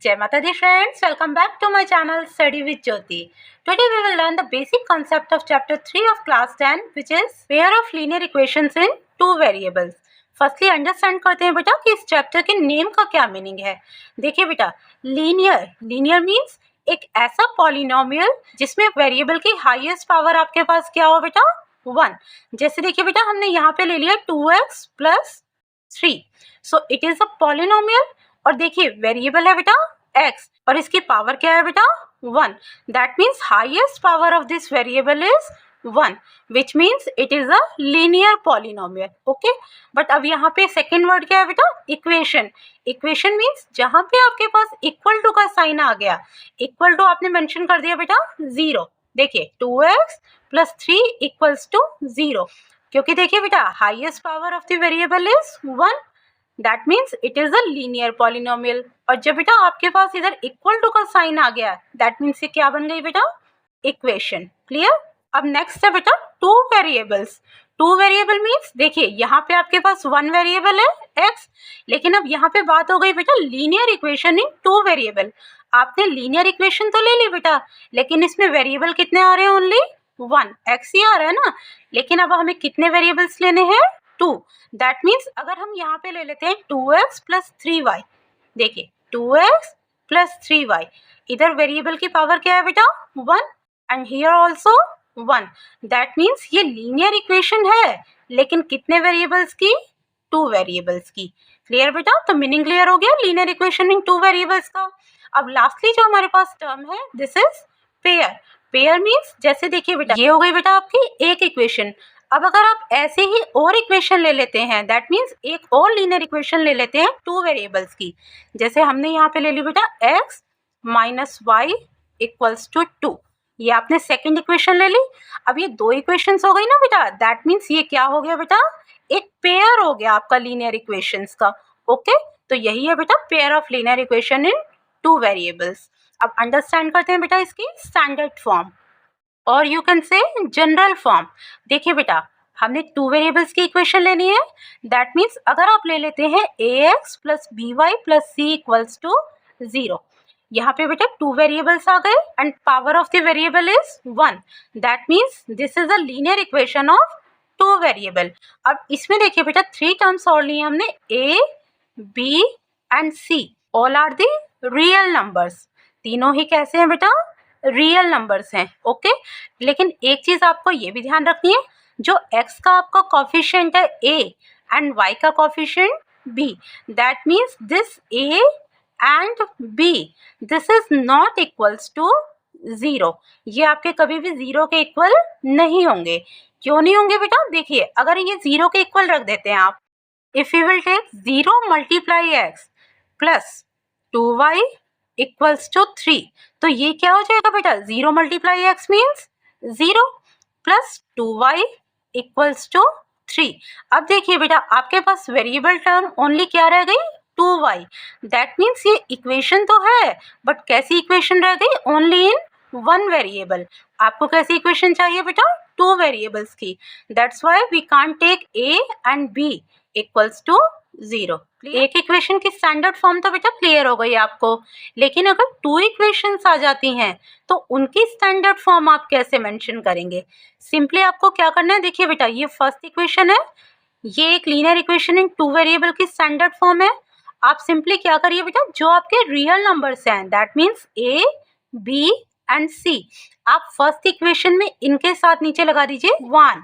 Jai Mata Di friends, welcome back to my channel Study with Jyoti. Today we will learn the basic concept of chapter 3 of class 10 which is pair of linear equations in two variables. Firstly understand करते हैं बेटा कि इस chapter के name का क्या meaning है। देखिए बेटा, लीनियर मीन्स एक ऐसा पॉलिनोमियल जिसमें वेरिएबल की हाईएस्ट पावर आपके पास क्या हो बेटा, 1। जैसे देखिए बेटा, हमने यहाँ पे ले लिया 2x plus 3, so it is a polynomial. और देखिए वेरिएबल है बेटा x और इसकी पावर क्या है बेटा, 1। That means highest power of this variable is 1, which means it is a linear polynomial. Okay, but अब यहाँ पे सेकेंड वर्ड क्या है बेटा, इक्वेशन। इक्वेशन मीन्स जहाँ पे आपके पास इक्वल टू का साइन आ गया, इक्वल टू आपने मेंशन कर दिया बेटा 0। देखिए 2x प्लस 3 इक्वल्स टू 0, क्योंकि देखिए बेटा highest power of the variable is 1, that means it is a linear polynomial. और जब बेटा आपके पास इधर इक्वल टू का साइन आ गया, दैट मीन्स ये क्या बन गई बेटा, इक्वेशन। क्लियर। अब नेक्स्ट है बेटा two variables. Two variable means देखिए यहाँ पे आपके पास वन वेरिएबल है x, लेकिन अब यहाँ पे बात हो गई बेटा linear equation in two variable. आपने लीनियर इक्वेशन तो ले ली बेटा, लेकिन इसमें वेरिएबल कितने आ रहे हैं, ओनली 1, x ही आ रहा है ना। लेकिन अब हमें कितने वेरिएबल्स लेने हैं, 2। दैट मीन्स अगर हम यहाँ पे ले लेते हैं 2x प्लस 3y, देखिए 2x प्लस 3y, इधर वेरिएबल की पावर क्या है बेटा, 1, and here also 1। That means ये लीनियर इक्वेशन है, लेकिन कितने वेरिएबल्स की, 2 वेरिएबल्स की। क्लियर बेटा, तो मीनिंग क्लियर हो गया लीनियर इक्वेशन इन 2 वेरिएबल्स का। अब लास्टली जो हमारे पास टर्म है, this is pair. Pair means जैसे देखिए बेटा, ये हो गई बेटा आपकी एक इक्वेशन। अब अगर आप ऐसे ही और इक्वेशन ले लेते हैं, दैट मीन्स एक और लीनियर इक्वेशन ले लेते हैं 2 वेरिएबल्स की, जैसे हमने यहाँ पे ले ली बेटा x minus y equals to 2, ये आपने सेकेंड इक्वेशन ले ली। अब ये 2 इक्वेशंस हो गई ना बेटा, दैट मीन्स ये क्या हो गया बेटा, एक पेयर हो गया आपका लीनियर इक्वेशंस का। ओके, तो यही है बेटा pair of linear equation in 2 variables. अब अंडरस्टैंड करते हैं बेटा इसकी स्टैंडर्ड फॉर्म, और you can say general form. देखिए बेटा, हमने 2 वेरिएबल्स की इक्वेशन लेनी है, दैट मीन्स अगर आप ले लेते हैं ax plus by plus c equals to 0, यहाँ पे बेटा 2 वेरिएबल्स आ गए and power of the variable is 1, that means this is a linear equation of 2 variable. अब इसमें देखिए बेटा 3 टर्म्स और लिए हमने, a b and c, all are the real numbers. तीनों ही कैसे हैं बेटा, रियल नंबर्स हैं। ओके, लेकिन एक चीज आपको ये भी ध्यान रखनी है, जो x का आपका कोफिशिएंट है a एंड y का coefficient b, that means this a and b, this is not equals to 0। ये आपके कभी भी 0 के इक्वल नहीं होंगे। क्यों नहीं होंगे बेटा, देखिए अगर ये 0 के इक्वल रख देते हैं आप, if you will take 0 multiply x plus 2y equals to 3, तो ये क्या हो जाएगा बेटा, 0 multiply x means 0 plus 2y equals to 3। अब देखिए बेटा आपके पास वेरिएबल टर्म ओनली क्या रह गई, 2y। दैट मीन्स ये इक्वेशन तो है, बट कैसी इक्वेशन रह गई, ओनली इन 1 वेरिएबल। आपको कैसी इक्वेशन चाहिए बेटा, 2 वेरिएबल्स की। That's why we can't take a and b equals to 0। एक इक्वेशन की स्टैंडर्ड फॉर्म तो बेटा क्लियर हो गई आपको, लेकिन अगर 2 इक्वेशंस आ जाती हैं तो उनकी स्टैंडर्ड फॉर्म आप कैसे मेंशन करेंगे। सिंपली आपको क्या करना है, देखिए बेटा ये फर्स्ट इक्वेशन है, ये एक लीनियर इक्वेशन इन 2 वेरिएबल की स्टैंडर्ड फॉर्म है। आप सिंपली क्या करिए बेटा, जो आपके रियल नंबर्स हैं, that means a b and c, आप फर्स्ट इक्वेशन में इनके साथ नीचे लगा दीजिए 1,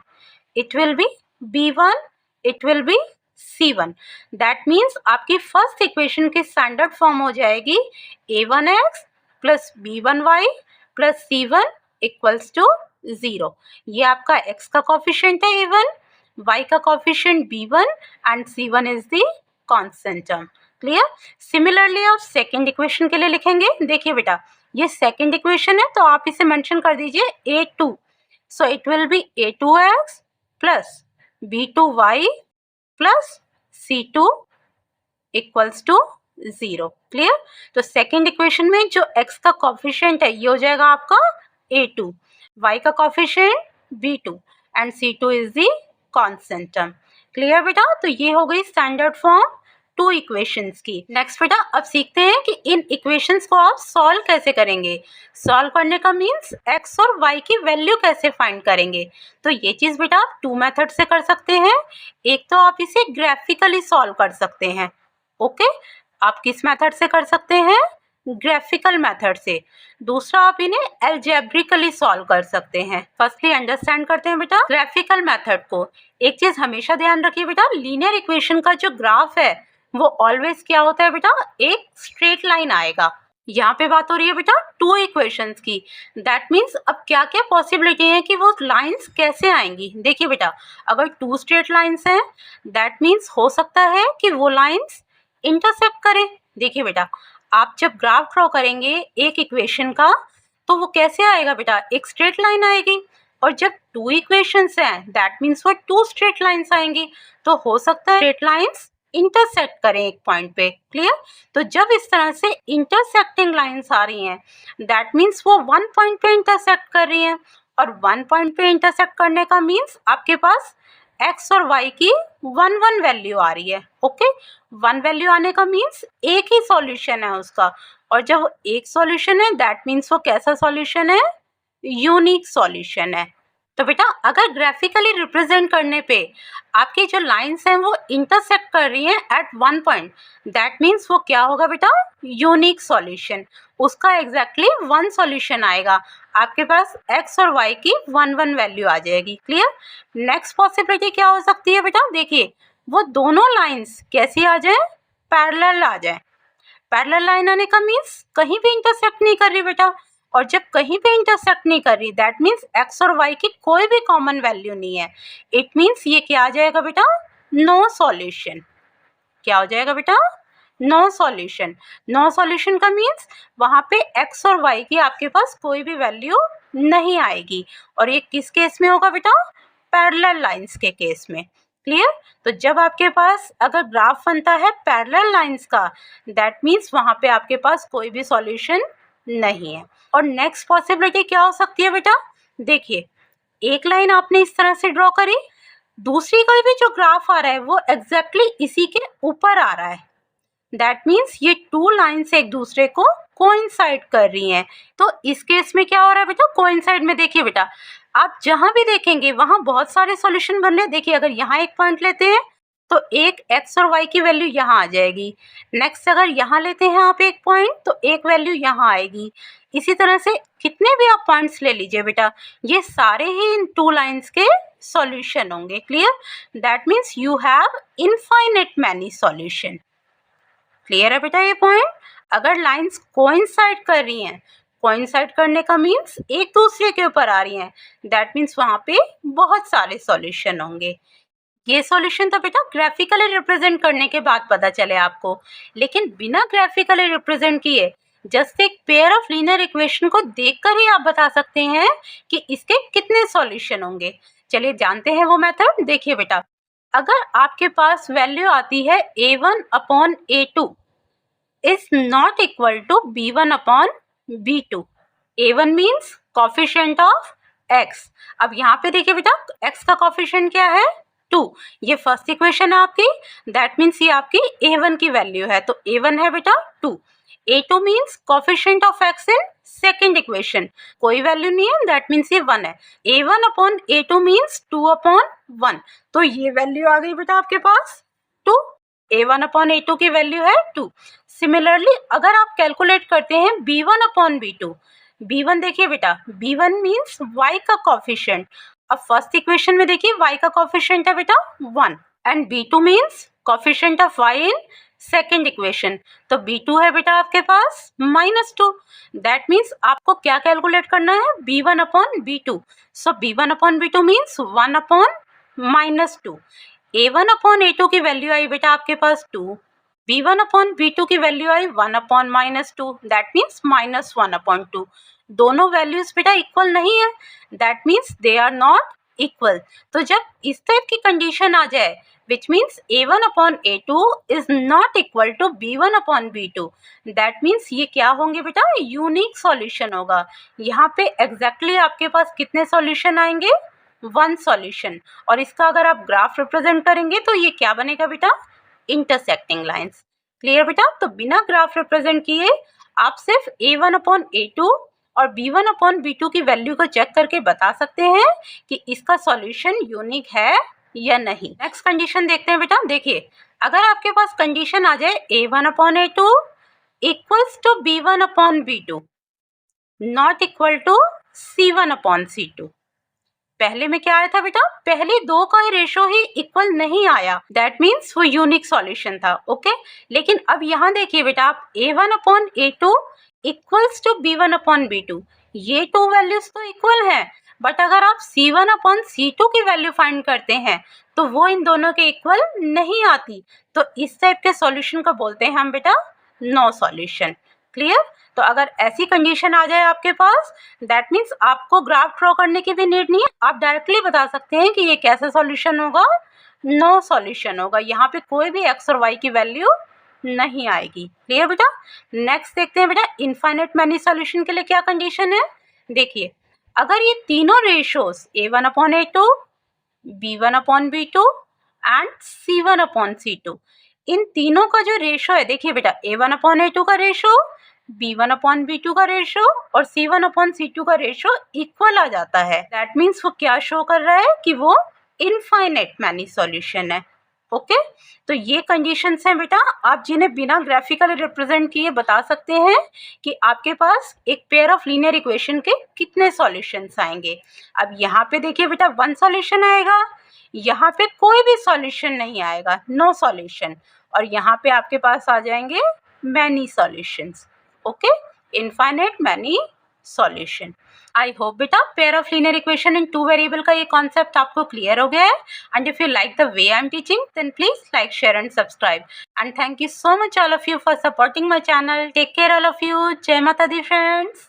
it will B b1, it will B c1। That means आपकी फर्स्ट इक्वेशन की स्टैंडर्ड फॉर्म हो जाएगी a1x plus b1y plus c1 equals to 0। ये आपका x का कोफिशिएंट है a1, y का coefficient b1 and c1 is the constant term. Clear. Similarly आप सेकेंड इक्वेशन के लिए लिखेंगे, देखिए बेटा ये सेकेंड इक्वेशन है, तो आप इसे मेंशन कर दीजिए a2, so it will be a2x plus b2y plus c2 equals to 0। Clear. तो सेकेंड इक्वेशन में जो x का कोफिशिएंट है ये हो जाएगा आपका a2, y का coefficient b2 and c2 is the constant term. Clear बेटा, तो ये हो गई स्टैंडर्ड फॉर्म टू इक्वेशंस की। नेक्स्ट बेटा अब सीखते हैं कि इन इक्वेशंस को आप सॉल्व कैसे करेंगे। सॉल्व करने का मीन्स x और y की वैल्यू कैसे फाइंड करेंगे। तो ये चीज़ बेटा आप टू मेथड से कर सकते हैं। एक तो आप इसे ग्राफिकली सॉल्व कर सकते हैं। ओके, आप किस मेथड से कर सकते हैं? ग्राफिकल मेथड से। दूसरा आप इन्हें एल्जेब्रिकली सॉल्व कर सकते हैं। फर्स्टली अंडरस्टैंड करते हैं बेटा ग्राफिकल मेथड को। एक चीज हमेशा ध्यान रखिए बेटा, लीनियर इक्वेशन का जो ग्राफ है वो ऑलवेज क्या होता है बेटा, एक स्ट्रेट लाइन आएगा। यहाँ पे बात हो रही है बेटा टू इक्वेशंस की। दैट मीन्स अब क्या क्या पॉसिबिलिटी है कि वो लाइंस कैसे आएंगी। देखिए बेटा, अगर टू स्ट्रेट लाइंस हैं दैट मीन्स हो सकता है कि वो लाइंस इंटरसेक्ट करें। देखिए बेटा, आप जब ग्राफ ड्रॉ करेंगे एक इक्वेशन का तो वो कैसे आएगा बेटा, एक स्ट्रेट लाइन आएगी। और जब टू इक्वेशंस हैं दैट मीन्स वो टू स्ट्रेट लाइंस आएंगी। तो हो सकता है स्ट्रेट लाइंस इंटरसेक्ट करें एक पॉइंट पे। क्लियर? तो जब इस तरह से इंटरसेक्टिंग लाइंस आ रही हैं दैट मीन्स वो वन पॉइंट पे इंटरसेक्ट कर रही हैं। और वन पॉइंट पे इंटरसेक्ट करने का मीन्स आपके पास x और y की वन वन वैल्यू आ रही है। ओके, वन वैल्यू आने का मीन्स एक ही सॉल्यूशन है उसका। और जब एक सॉल्यूशन है दैट मीन्स वो कैसा सॉल्यूशन है, यूनिक सॉल्यूशन है। तो बेटा अगर ग्राफिकली रिप्रेजेंट करने पे आपकी जो लाइंस हैं वो इंटरसेक्ट कर रही हैं at one point that means वो क्या होगा बेटा, यूनिक सॉल्यूशन। उसका एग्जैक्टली वन सॉल्यूशन आएगा। आपके पास x और y की वन वन वैल्यू आ जाएगी। क्लियर? नेक्स्ट पॉसिबिलिटी क्या हो सकती है बेटा, देखिए वो दोनों लाइंस कैसी आ जाए, पैरेलल आ जाए। पैरेलल लाइन आने का मीन्स कहीं भी इंटरसेक्ट नहीं कर रही बेटा। और जब कहीं पे इंटरसेक्ट नहीं कर रही दैट मीन्स x और y की कोई भी कॉमन वैल्यू नहीं है। इट मीन्स ये क्या आ जाएगा बेटा, नो सॉल्यूशन। क्या हो जाएगा बेटा, नो सॉल्यूशन। नो सॉल्यूशन का मीन्स वहाँ पे x और y की आपके पास कोई भी वैल्यू नहीं आएगी। और ये किस केस में होगा बेटा, पैरेलल लाइंस के केस में। क्लियर? तो जब आपके पास अगर ग्राफ बनता है पैरेलल लाइंस का दैट मीन्स वहाँ पे आपके पास कोई भी सॉल्यूशन नहीं है। और नेक्स्ट पॉसिबिलिटी क्या हो सकती है बेटा, देखिए एक लाइन आपने इस तरह से ड्रॉ करी, दूसरी कोई भी जो ग्राफ आ रहा है वो एग्जैक्टली इसी के ऊपर आ रहा है। दैट मीन्स ये टू लाइन्स एक दूसरे को कोइंसाइड कर रही हैं। तो इस केस में क्या हो रहा है बेटा, कोइंसाइड में देखिए बेटा आप जहां भी देखेंगे वहां बहुत सारे सॉल्यूशन बन रहे हैं। देखिए अगर यहाँ एक पॉइंट लेते हैं तो एक x और y की वैल्यू यहाँ आ जाएगी। नेक्स्ट अगर यहाँ लेते हैं आप एक पॉइंट तो एक वैल्यू यहाँ आएगी। इसी तरह से कितने भी आप पॉइंट्स ले लीजिए बेटा, ये सारे ही इन टू लाइंस के सॉल्यूशन होंगे। Clear? That means you have infinite many solution. Clear है बेटा ये पॉइंट? अगर लाइंस कोइंसाइड कर रही हैं, कोइंसाइड करने का मीन्स एक दूसरे के ऊपर आ रही हैं, दैट मीन्स वहाँ पे बहुत सारे सॉल्यूशन होंगे। ये सॉल्यूशन तो बेटा ग्राफिकली रिप्रेजेंट करने के बाद पता चले आपको, लेकिन बिना ग्राफिकली रिप्रेजेंट किए जस्ट एक पेयर ऑफ लीनियर इक्वेशन को देखकर ही आप बता सकते हैं कि इसके कितने सॉल्यूशन होंगे। चलिए जानते हैं वो मेथड। देखिए बेटा, अगर आपके पास वैल्यू आती है a1 upon a2 is not equal to b1 upon b2। a1 means coefficient of x। अब यहाँ पे देखिए बेटा x का कॉफिशिएंट क्या है, 2। ये फर्स्ट इक्वेशन है आपकी, दैट मीन्स ये आपकी a1 की वैल्यू है। तो a1 है बेटा 2। a2 means coefficient of x in second equation, कोई वैल्यू नहीं है दैट मीन्स ये 1 है। a1 upon a2 means 2 upon 1। तो ये वैल्यू आ गई बेटा आपके पास 2। a1 अपॉन a2 की वैल्यू है 2। सिमिलरली अगर आप कैलकुलेट करते हैं b1 अपॉन b2, b1 देखिए बेटा b1 मीन्स y का कॉफिशिएंट। अब फर्स्ट इक्वेशन में देखिए y का कॉफिशिएंट है बेटा 1 and b2 means coefficient of y in second equation. तो b2 है बेटा आपके पास -2। दैट मीन्स आपको क्या कैलकुलेट करना है, b1 अपॉन b2। सो b1 upon b2 means 1 upon -2। a1 upon a2 की वैल्यू आई बेटा आपके पास 2, b1 अपॉन b2 की वैल्यू आई 1 अपॉन -2, दैट मीन्स -1 अपॉन 2। दोनों वैल्यूज बेटा इक्वल नहीं है, that means they are not equal. तो जब इस टाइप की कंडीशन आ जाए which means a1 upon a2 is not equal to b1 upon b2, that means ये क्या होंगे बेटा, यूनिक सॉल्यूशन होगा। यहाँ पे एग्जैक्टली आपके पास कितने सॉल्यूशन आएंगे, 1 सॉल्यूशन। और इसका अगर आप ग्राफ रिप्रेजेंट करेंगे तो ये क्या बनेगा बेटा, इंटरसेक्टिंग लाइंस। क्लियर बेटा? तो बिना ग्राफ रिप्रेजेंट किए आप सिर्फ a1/a2 और b1/b2 की वैल्यू को चेक करके बता सकते हैं कि इसका सॉल्यूशन यूनिक है या नहीं। नेक्स्ट कंडीशन देखते हैं बेटा। देखिए, अगर आपके पास कंडीशन आ जाए a1/a2 equals to b1/b2 not equal to c1/c2। पहले में क्या आया था बेटा? पहले दो का रेशो ही इक्वल नहीं आया, दैट मीन्स वो यूनिक सॉल्यूशन था। ओके, लेकिन अब यहाँ देखिए बेटा, आप a1/a2 इक्वल्स टू b1/b2, ये टू वैल्यूज तो इक्वल हैं, बट अगर आप c1/c2 की वैल्यू फाइंड करते हैं तो वो इन दोनों के इक्वल नहीं आती। तो इस टाइप के सॉल्यूशन को बोलते हैं हम बेटा नो सॉल्यूशन। क्लियर? तो अगर ऐसी कंडीशन आ जाए आपके पास, दैट मीन्स आपको ग्राफ ड्रॉ करने की भी नीड नहीं है, आप डायरेक्टली बता सकते हैं कि ये कैसा सॉल्यूशन होगा, नो सॉल्यूशन होगा। यहाँ पे कोई भी एक्स और वाई की वैल्यू नहीं आएगी। क्लियर बेटा? नेक्स्ट देखते हैं बेटा, इनफाइनाइट मैनी सॉल्यूशन के लिए क्या कंडीशन है। देखिए, अगर ये तीनों ratios a1/a2, b1/b2 and c1/c2, इन तीनों का जो रेशो है, देखिए बेटा, a1/a2 का रेशो, b1/b2 का रेशो और c1/c2 का रेशो इक्वल आ जाता है। दैट मीन्स वो क्या शो कर रहा है कि वो इनफाइनाइट मैनी सॉल्यूशन है। ओके, तो ये कंडीशंस हैं बेटा, आप जिन्हें बिना ग्राफिकली रिप्रेजेंट किए बता सकते हैं कि आपके पास एक पेयर ऑफ लीनियर इक्वेशन के कितने सॉल्यूशंस आएंगे। अब यहाँ पे देखिए बेटा, वन सॉल्यूशन आएगा, यहाँ पे कोई भी सॉल्यूशन नहीं आएगा, नो सॉल्यूशन, और यहाँ पे आपके पास आ जाएंगे many solutions. Okay, infinite many solution. I hope बेटा pair of linear equation in two variable का ये कॉन्सेप्ट आपको क्लियर हो गया है। And if you like the way I am teaching, then please like, share and subscribe. And thank you so much all of you for supporting my channel. Take care all of you. जय माता दी friends.